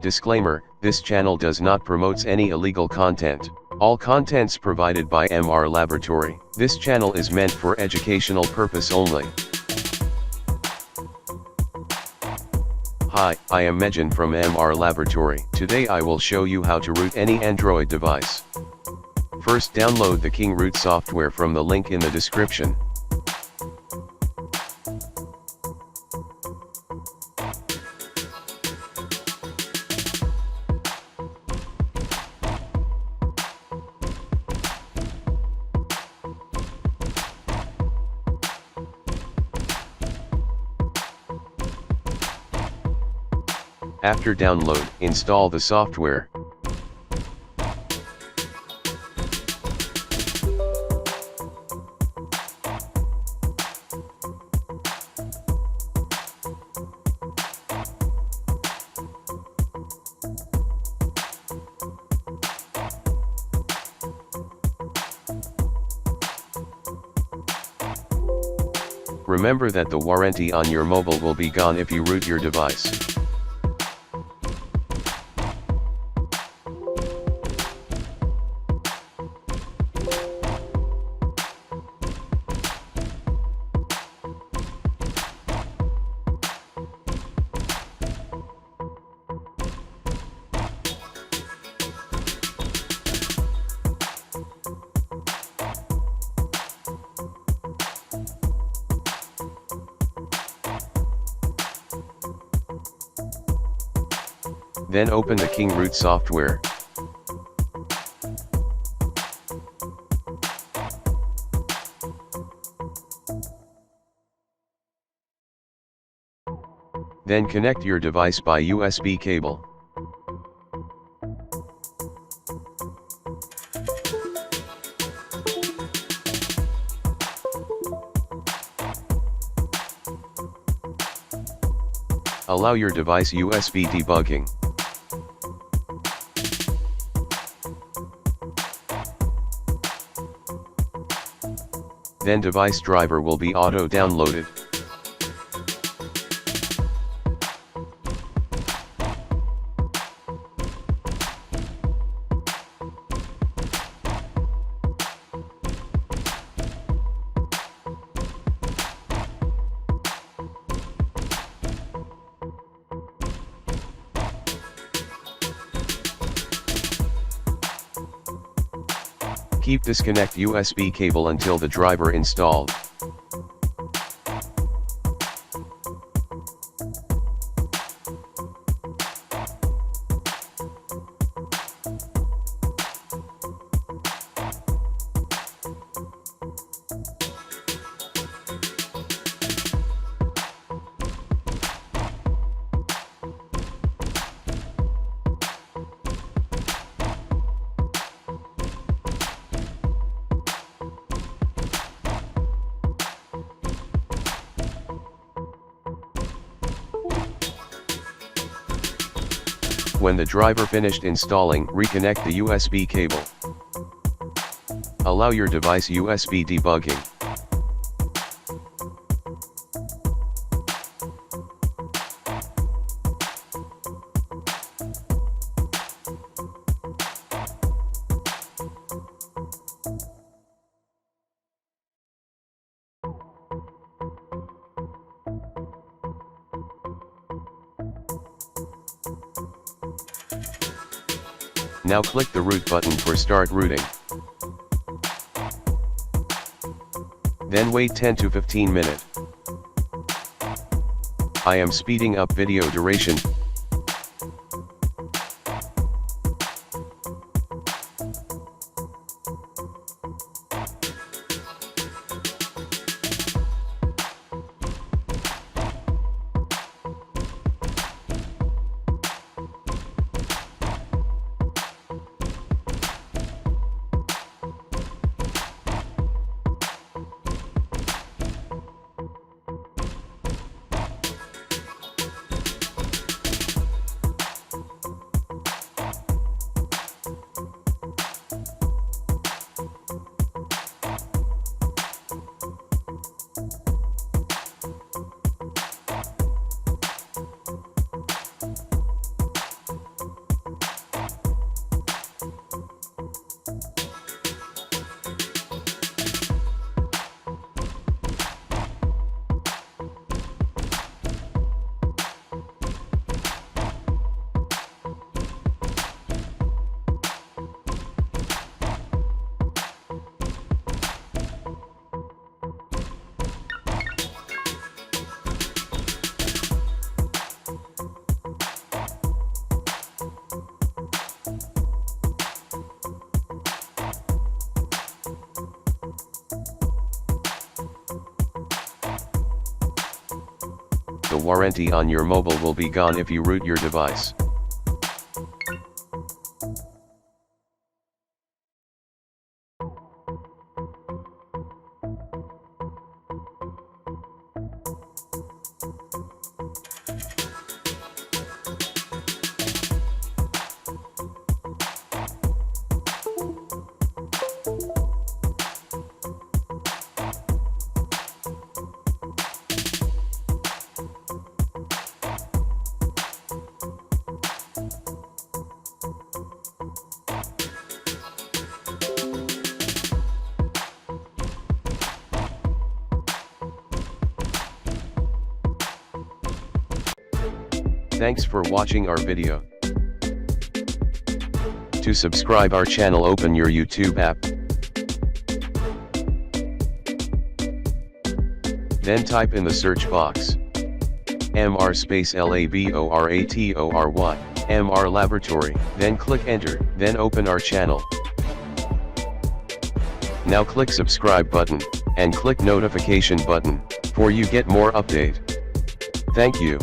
Disclaimer, this channel does not promote any illegal content. All contents provided by MR Laboratory. This channel is meant for educational purpose only. Hi, I am Mejan from MR Laboratory. Today I will show you how to root any Android device. First, download the King Root software from the link in the description. After download, install the software. Remember that the warranty on your mobile will be gone if you root your device. Then open the King Root software. Then connect your device by USB cable. Allow your device USB debugging. Then device driver will be auto-downloaded. Keep disconnect USB cable until the driver installed. When the driver finished installing, reconnect the USB cable. Allow your device USB debugging. Now click the root button for start rooting. Then wait 10 to 15 minutes. I am speeding up video duration. warranty on your mobile will be gone if you root your device. Thanks for watching our video. To subscribe our channel, open your YouTube app. Then type in the search box MR space LABORATORY, MR Laboratory, then click enter, then open our channel. Now click subscribe button, and click notification button, for you get more update. Thank you.